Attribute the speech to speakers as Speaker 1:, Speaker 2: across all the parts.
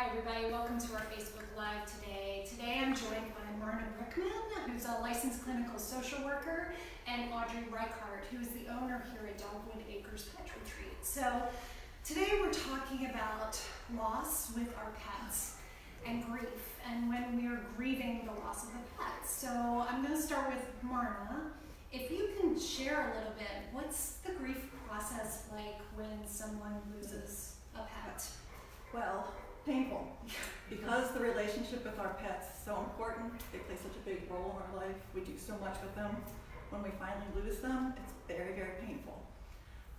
Speaker 1: everybody, welcome to our Facebook Live today. Today I'm joined by Marna Brickman, who's a licensed clinical social worker, and Audrey Reichart, who is the owner here at Dogwood Acres Pet Retreat. So today we're talking about loss with our pets and grief, and when we are grieving the loss of a pet. So I'm going to start with Marna. If you can share a little bit, what's the grief process like when someone loses a pet?
Speaker 2: Well, painful, because the relationship with our pets is so important. They play such a big role in our life. We do so much with them. When we finally lose them, it's very, very painful.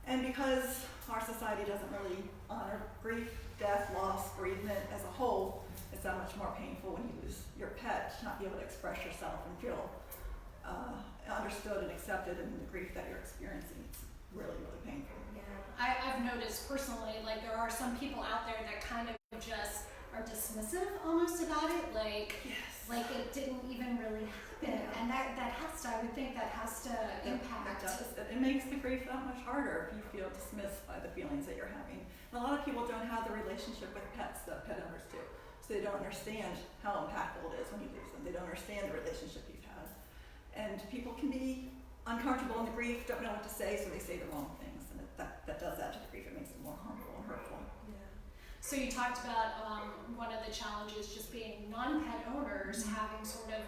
Speaker 2: And because our society doesn't really honor grief, death, loss, bereavement as a whole, it's that much more painful when you lose your pet, to not be able to express yourself and feel understood and accepted in the grief that you're experiencing. It's really, really painful.
Speaker 1: I've noticed personally, like there are some people out there that kind of just are dismissive almost about it, like it didn't even really happen, and that has to, I would think that has to impact.
Speaker 2: It makes the grief that much harder if you feel dismissed by the feelings that you're having. And a lot of people don't have the relationship with pets that pet owners do, so they don't understand how impactful it is when you lose them. They don't understand the relationship you've had, and people can be uncomfortable in the grief, don't know what to say, so they say the wrong things. That does add to the grief. It makes it more harmful and hurtful.
Speaker 1: Yeah. So you talked about one of the challenges just being non-pet owners having sort of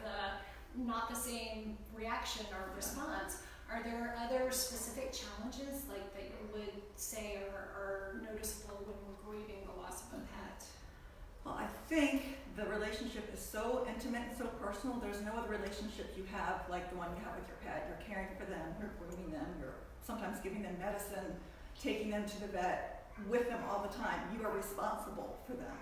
Speaker 1: not the same reaction or response. Are there other specific challenges like that you would say are noticeable when we're grieving the loss of a pet?
Speaker 2: Well, I think the relationship is so intimate and so personal. There's no other relationship you have like the one you have with your pet. You're caring for them, you're grooming them, you're sometimes giving them medicine, taking them to the vet, with them all the time. You are responsible for them.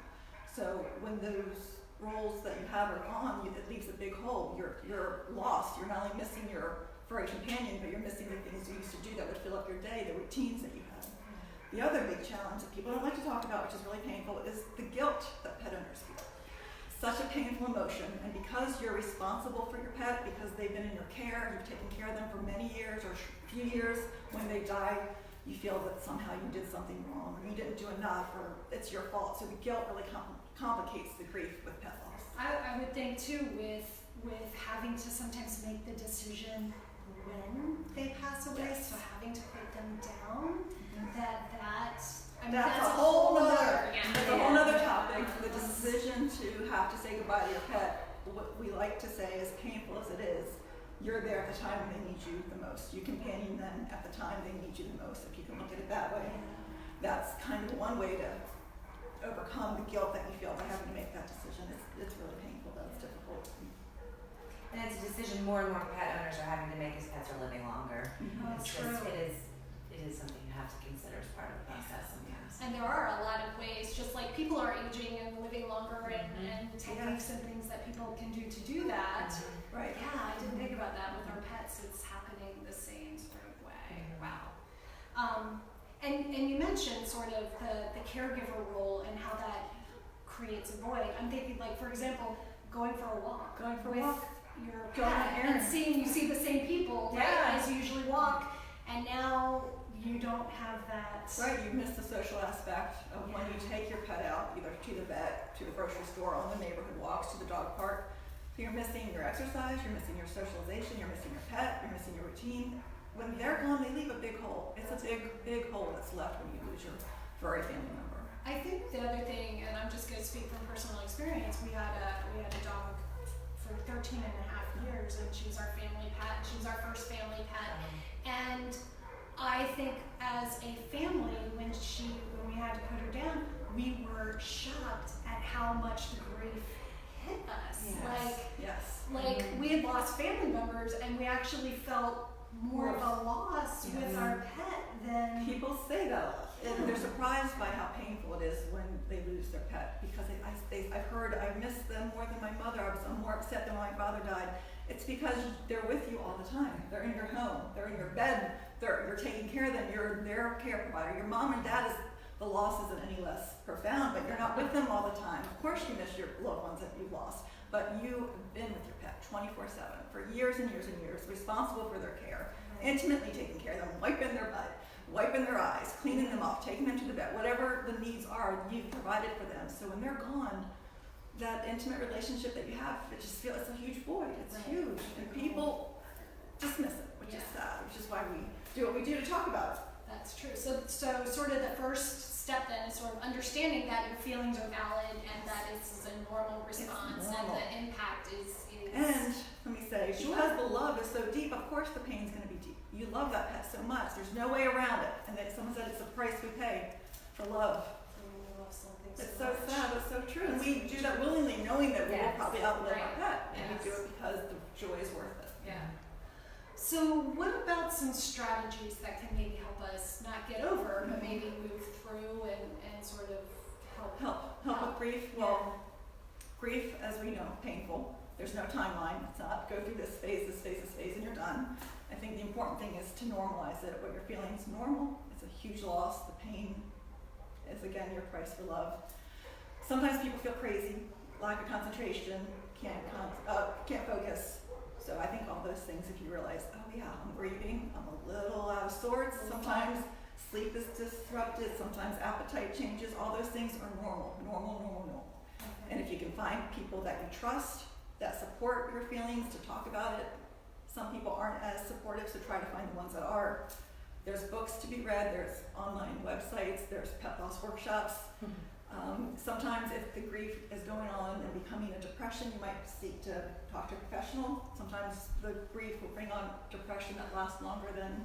Speaker 2: So when those roles that you have are gone, it leaves a big hole. You're lost. You're not only missing your furry companion, but you're missing the things you used to do that would fill up your day, the routines that you had. The other big challenge that people don't like to talk about, which is really painful, is the guilt that pet owners feel. Such a painful emotion, and because you're responsible for your pet, because they've been in your care, you've taken care of them for many years or few years, when they die, you feel that somehow you did something wrong, or you didn't do enough, or it's your fault. So the guilt really complicates the grief with pet loss.
Speaker 1: I would think too, with having to sometimes make the decision when they pass away, so having to put them down, that's a whole
Speaker 2: other topic. The decision to have to say goodbye to your pet, what we like to say, as painful as it is, you're there at the time when they need you the most. You companion them at the time they need you the most, if you can look at it that way. That's kind of one way to overcome the guilt that you feel by having to make that decision. It's really painful, though. It's difficult.
Speaker 3: And it's a decision more and more pet owners are having to make as pets are living longer.
Speaker 1: Mm-hmm.
Speaker 3: It's just, it is something you have to consider as part of the process sometimes.
Speaker 1: And there are a lot of ways, just like people are aging and living longer, and techniques and things that people can do to do that.
Speaker 2: Right.
Speaker 1: Yeah, I didn't think about that with our pets. It's happening the same sort of way. Wow. And you mentioned sort of the caregiver role and how that creates a void. I'm thinking, like, for example, going for a walk. Your pet and you see the same people, right, as you usually walk, and now you don't have that.
Speaker 2: Right, you miss the social aspect of when you take your pet out, either to the vet, to the grocery store, on the neighborhood walks, to the dog park. So you're missing your exercise, you're missing your socialization, you're missing your pet, you're missing your routine. When they're gone, they leave a big hole. It's a big, big hole that's left when you lose your furry family member.
Speaker 1: I think the other thing, and I'm just going to speak from personal experience, we had a dog for 13 and a half years, and she was our family pet. She was our first family pet, and I think as a family, when we had to put her down, we were shocked at how much the grief hit us. Like we had lost family members, and we actually felt more of a loss with our pet than
Speaker 2: people say that. And they're surprised by how painful it is when they lose their pet, because I've heard I miss them more than my mother. I was more upset than when my father died. It's because they're with you all the time. They're in your home. They're in your bed. You're taking care of them. You're their care provider. Your mom and dad the loss isn't any less profound, but you're not with them all the time. Of course you miss your loved ones that you've lost, but you've been with your pet 24/7 for years and years and years, responsible for their care, intimately taking care of them, wiping their butt, wiping their eyes, cleaning them up, taking them to the vet, whatever the needs are, you've provided for them. So when they're gone, that intimate relationship that you have, it just feels, it's a huge void. It's
Speaker 1: Right.
Speaker 2: huge. And people dismiss it, which is sad, which is why we do what we do to talk about it.
Speaker 1: That's true. So sort of the first step then is sort of understanding that your feelings are valid and that it's a normal response
Speaker 2: normal.
Speaker 1: and the impact is
Speaker 2: And let me say, because the love is so deep, of course the pain's going to be deep. You love that pet so much. There's no way around it. And then someone said it's the price we pay for love.
Speaker 1: love something
Speaker 2: It's
Speaker 1: so
Speaker 2: so
Speaker 1: much.
Speaker 2: sad. It's so true. And we do that willingly, knowing that we will
Speaker 3: Yes.
Speaker 2: probably outlive our
Speaker 1: Right.
Speaker 2: pet. And
Speaker 1: Yes.
Speaker 2: we do it because the joy is worth it.
Speaker 1: Yeah. So what about some strategies that can maybe help us not get over, but maybe move through and sort of help?
Speaker 2: Help with grief. Well, grief, as we know, painful. There's no timeline. It's not go through this phase, and you're done. I think the important thing is to normalize it. What you're feeling is normal. It's a huge loss. The pain is, again, your price for love. Sometimes people feel crazy, lack of concentration, can't focus. So I think all those things, if you realize, oh yeah, I'm grieving, I'm a little out of sorts, sometimes sleep is disrupted, sometimes appetite changes, all those things are normal. And if you can find people that you trust, that support your feelings, to talk about it. Some people aren't as supportive, so try to find the ones that are. There's books to be read, there's online websites, there's pet loss workshops. Sometimes if the grief is going on and becoming a depression, you might seek to talk to a professional. Sometimes the grief will bring on depression that lasts longer than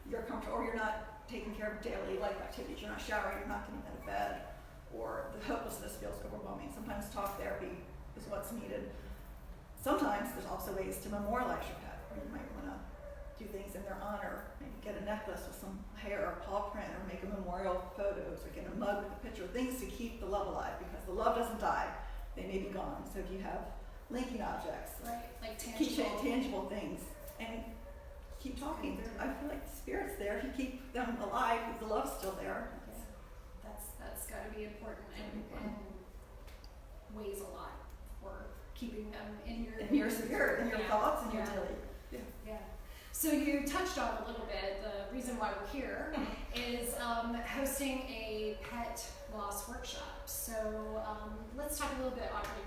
Speaker 2: you're comfortable, or you're not taking care of daily life activities, you're not showering, you're not getting out of bed, or the hopelessness feels overwhelming. Sometimes talk therapy is what's needed. Sometimes there's also ways to memorialize your pet, where you might want to do things in their honor, maybe get a necklace with some hair or paw print, or make a memorial photos, or get a mug with a picture, things to keep the love alive, because the love doesn't die, they may be gone. So if you have linking objects,
Speaker 1: Right, like
Speaker 2: keep tangible things, and keep talking.
Speaker 1: Keep
Speaker 2: I feel like the spirit's there. If you keep them alive, if the love's still there.
Speaker 1: That's got to be important and weighs a lot for keeping them in your
Speaker 2: spirit, in your
Speaker 1: Yeah.
Speaker 2: thoughts, and your
Speaker 1: Yeah.
Speaker 2: daily.
Speaker 1: Yeah. So you touched on a little bit the reason why we're here is hosting a pet loss workshop. So let's talk a little bit, Audrey.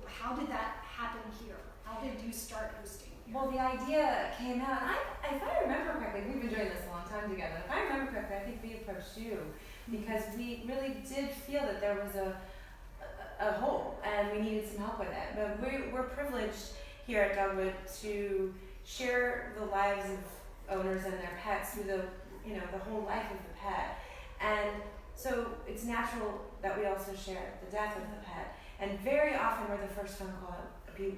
Speaker 1: How did that happen here? How did you start hosting here?
Speaker 3: Well, the idea came out, and if I remember correctly, we've been doing this a long time together. If I remember correctly, I think we approached you because we really did feel that there was a hole and we needed some help with it. But we're privileged here at Dogwood to share the lives of owners and their pets through the whole life of the pet. And so it's natural that we also share the death of the pet. And very often we're the first phone call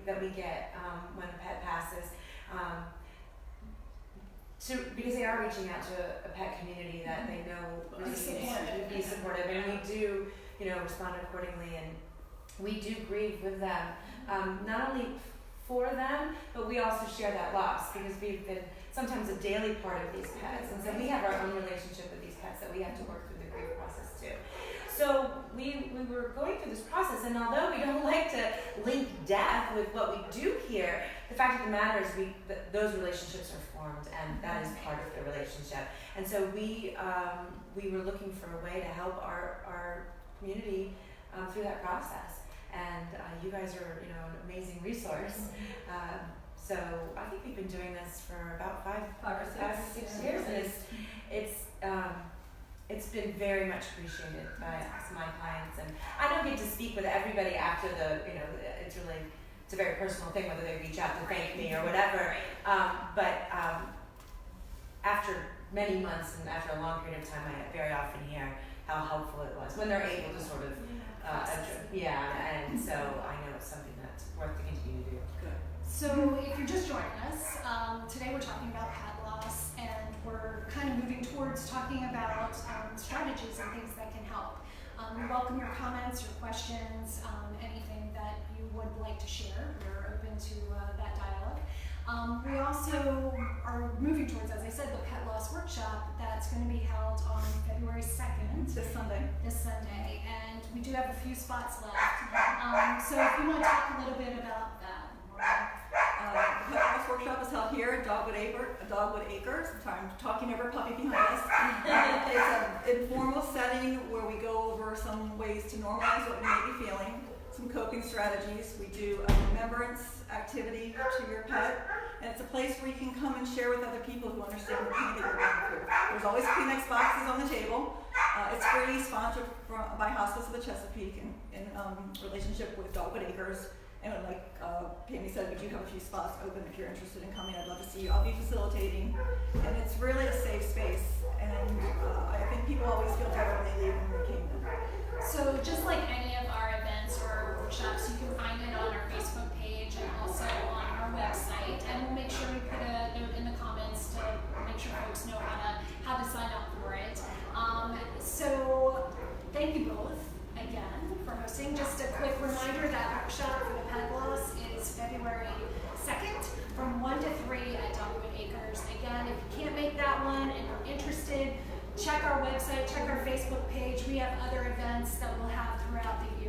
Speaker 3: that we get when a pet passes. Because they are reaching out to a pet community that they know really needs to be supportive, and we do, respond accordingly, and we do grieve with them, not only for them, but we also share that loss because we've been sometimes a daily part of these pets, and so we have our own relationship with these pets that we have to work through the grief process too. So we were going through this process, and although we don't like to link death with what we do here, the fact of the matter is those relationships are formed, and that is part of the relationship. And so we were looking for a way to help our community through that process. And you guys are, an amazing resource. So I think we've been doing this for about five or six years, and it's been very much appreciated by my clients. And I don't get to speak with everybody after it's a very personal thing whether they reach out to thank me or whatever. But after many months and after a long period of time, I very often hear how helpful it was when they're able to sort of and so I know it's something that's worth to continue to do.
Speaker 2: Good.
Speaker 1: So if you're just joining us, today we're talking about pet loss, and we're kind of moving towards talking about strategies and things that can help. We welcome your comments, your questions, anything that you would like to share. We're open to that dialogue. We also are moving towards, as I said, the pet loss workshop that's going to be held on February 2nd.
Speaker 2: This Sunday.
Speaker 1: And we do have a few spots left. So if you want to talk a little bit about that.
Speaker 2: The pet loss workshop is held here at Dogwood Acres. I'm sorry, I'm talking over a puppy behind us. informal setting where we go over some ways to normalize what you may be feeling, some coping strategies. We do a remembrance activity to your pet, and it's a place where you can come and share with other people who understand the pain that you're going through. There's always Kleenex boxes on the table. It's free, sponsored by Hospice of the Chesapeake in relationship with Dogwood Acres. And like Pammy said, we do have a few spots open if you're interested in coming. I'd love to see you. I'll be facilitating. And it's really a safe space. And I think people always feel better when they leave when they came in.
Speaker 1: So just like any of our events or workshops, you can find it on our Facebook page and also on our website. And we'll make sure we put a note in the comments to make sure folks know how to sign up for it. So thank you both again for hosting. Just a quick reminder that workshop for the pet loss is February 2nd from 1 to 3 at Dogwood Acres. Again, if you can't make that one and you're interested, check our website, check our Facebook page. We have other events that we'll have throughout the